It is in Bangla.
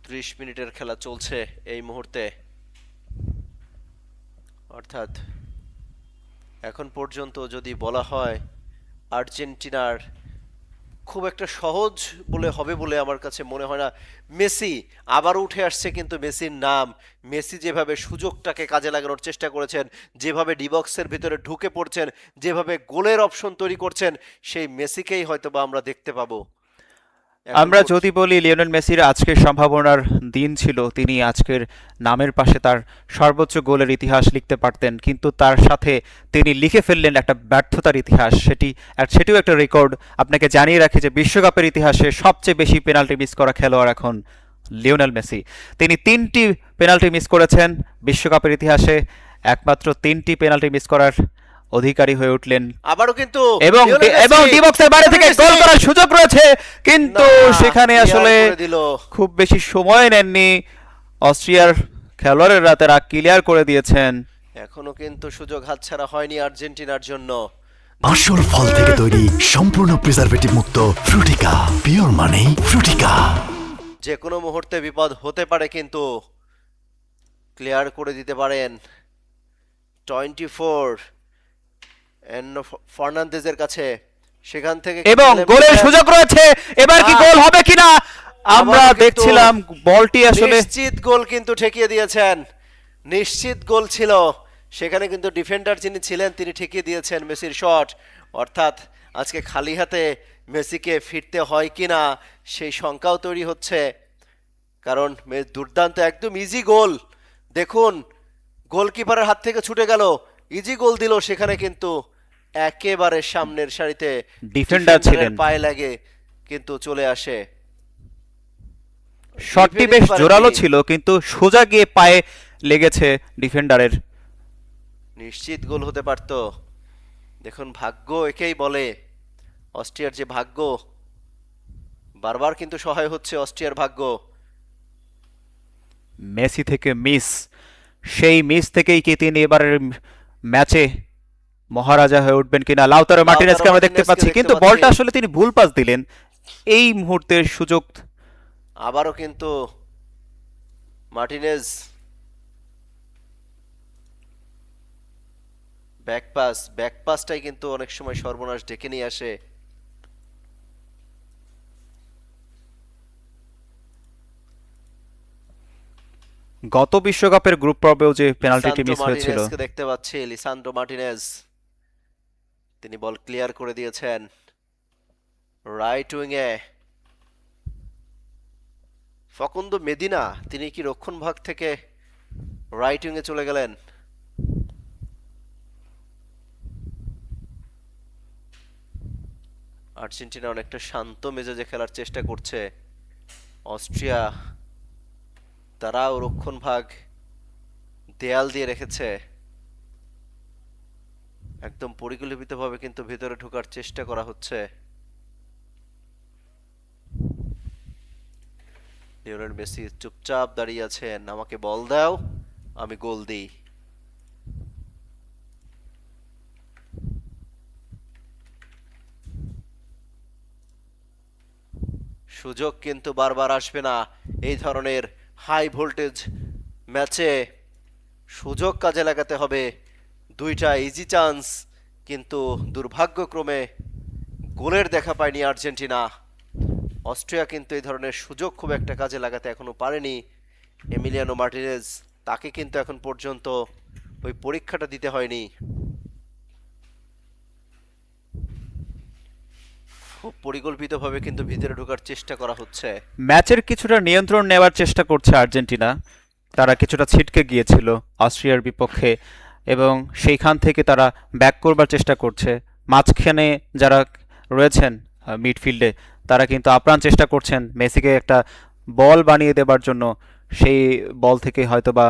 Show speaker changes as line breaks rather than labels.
30 মিনিটের খেলা চলছে এই মুহূর্তে, অর্থাৎ এখন পর্যন্ত যদি বলা হয় আর্জেন্টিনার খুব একটা সহজ বলে হবে বলে আমার কাছে মনে হয় না। মেসি আবার উঠে আসছে, কিন্তু মেসির নাম, মেসি যেভাবে সুযোগটাকে কাজে লাগানোর চেষ্টা করেছেন, যেভাবে ডিবক্সের ভিতরে ঢুকে পড়ছেন, যেভাবে গোলের অপশন তৈরি করছেন, সেই মেসিকেই হয়তোবা আমরা দেখতে পাবো এখন
আমরা যদি বলি লিওনেল মেসির আজকের সম্ভাবনার দিন ছিল, তিনি আজকের নামের পাশে তার সর্বোচ্চ গোলের ইতিহাস লিখতে পারতেন, কিন্তু তার সাথে তিনি লিখে ফেললেন একটা ব্যর্থতার ইতিহাস। সেটিও একটা রেকর্ড। আপনাকে জানিয়ে রাখি যে বিশ্বকাপের ইতিহাসে সবচেয়ে বেশি পেনাল্টি মিস করা খেলোয়াড় এখন লিওনেল মেসি। তিনি 3টি পেনাল্টি মিস করেছেন বিশ্বকাপের ইতিহাসে, একমাত্র 3টি পেনাল্টি মিস করার অধিকারী হয়ে উঠলেন।
আবারও কিন্তু
এবং
লিওনেল
এবং
মেসি,
ডিবক্সের বাইরে থেকে
মেসি!
গোল করার সুযোগ রয়েছে, কিন্তু
না,
সেখানে
clear
আসলে
করে দিল।
খুব বেশি সময় নেননি অস্ট্রিয়ার খেলোয়াড়েরা, তারা ক্লিয়ার করে দিয়েছেন।
এখনো কিন্তু সুযোগ হাতছাড়া হয়নি আর্জেন্টিনার জন্য।
আসল ফল থেকে তৈরি, সম্পূর্ণ প্রিজারভেটিভ মুক্ত ফ্রুটিকা, পিওর মানে ফ্রুটিকা।
যে কোনো মুহূর্তে বিপদ হতে পারে, কিন্তু ক্লিয়ার করে দিতে পারেন 24 এন্নো ফার্নান্দেজের কাছে, সেখান থেকে
এবং
কিন্তু
গোলের
লেমেন্স
সুযোগ রয়েছে, এবার কি
না।
গোল হবে কিনা আমরা
আবারও কিন্তু
দেখছিলাম। বলটি আসলে
নিশ্চিত গোল কিন্তু ঠেকিয়ে দিয়েছেন, নিশ্চিত গোল ছিল সেখানে, কিন্তু ডিফেন্ডার যিনি ছিলেন তিনি ঠেকিয়ে দিয়েছেন মেসির শট। অর্থাৎ আজকে খালি হাতে মেসিকে ফিরতে হয় কিনা সেই শঙ্কাও তৈরি হচ্ছে, কারণ দুর্দান্ত একদম ইজি গোল। দেখুন, গোলকিপারের হাত থেকে ছুটে গেল, ইজি গোল দিল, সেখানে কিন্তু একেবারে সামনের সারিতে
ডিফেন্ডার ছিলেন।
পায়ে লাগে কিন্তু চলে আসে।
শটটি বেশ জোরালো ছিল, কিন্তু সোজা গিয়ে পায়ে লেগেছে ডিফেন্ডারের।
নিশ্চিত গোল হতে পারতো। দেখুন, ভাগ্য একেই বলে, অস্ট্রিয়ার যে ভাগ্য, বারবার কিন্তু সহায় হচ্ছে অস্ট্রিয়ার ভাগ্য।
মেসি থেকে মিস, সেই মিস থেকেই কি তিনি এবারের ম্যাচে মহারাজা হয়ে উঠবেন কিনা? লাউতারো মার্টিনেজকে আমরা দেখতে পাচ্ছি, কিন্তু বলটা আসলে তিনি ভুল পাস দিলেন। এই মুহূর্তের সুযোগ
আবারও কিন্তু মার্টিনেজ, ব্যাকপাসটাই কিন্তু অনেক সময় সর্বনাশ ডেকে নিয়ে আসে।
গত বিশ্বকাপের গ্রুপ পর্বেও যে পেনাল্টিটি মিস হয়েছিল।
মার্টিনেজকে দেখতে পাচ্ছি, লিসান্দ্রো মার্টিনেজ, তিনি বল ক্লিয়ার করে দিয়েছেন রাইট উইংয়ে। ফকুন্দো মেদিনা, তিনি কি রক্ষণ ভাগ থেকে রাইট উইংয়ে চলে গেলেন? আর্জেন্টিনা অনেকটা শান্ত মেজাজে খেলার চেষ্টা করছে। অস্ট্রিয়া, তারাও রক্ষণ ভাগ দেয়াল দিয়ে রেখেছে, একদম পরিকল্পিতভাবে কিন্তু ভেতরে ঢোকার চেষ্টা করা হচ্ছে। লিওনেল মেসি চুপচাপ দাঁড়িয়ে আছেন, আমাকে বল দাও, আমি গোল দিই। সুযোগ কিন্তু বারবার আসবে না এই ধরনের হাই ভোল্টেজ ম্যাচে, সুযোগ কাজে লাগাতে হবে। দুইটা ইজি চান্স, কিন্তু দুর্ভাগ্যক্রমে গোলের দেখা পায়নি আর্জেন্টিনা। অস্ট্রিয়া কিন্তু এই ধরনের সুযোগ খুব একটা কাজে লাগাতে এখনো পারেনি। এমিলিয়ানো মার্টিনেজ, তাকে কিন্তু এখন পর্যন্ত ওই পরীক্ষাটা দিতে হয়নি। খুব পরিকল্পিতভাবে কিন্তু ভিতরে ঢোকার চেষ্টা করা হচ্ছে।
ম্যাচের কিছুটা নিয়ন্ত্রণ নেওয়ার চেষ্টা করছে আর্জেন্টিনা। তারা কিছুটা ছিটকে গিয়েছিল অস্ট্রিয়ার বিপক্ষে, এবং সেইখান থেকে তারা ব্যাক করবার চেষ্টা করছে। মাঝখানে যারা রয়েছেন মিডফিল্ডে, তারা কিন্তু আপ্রাণ চেষ্টা করছেন মেসিকে একটা বল বানিয়ে দেবার জন্য। সেই বল থেকে হয়তোবা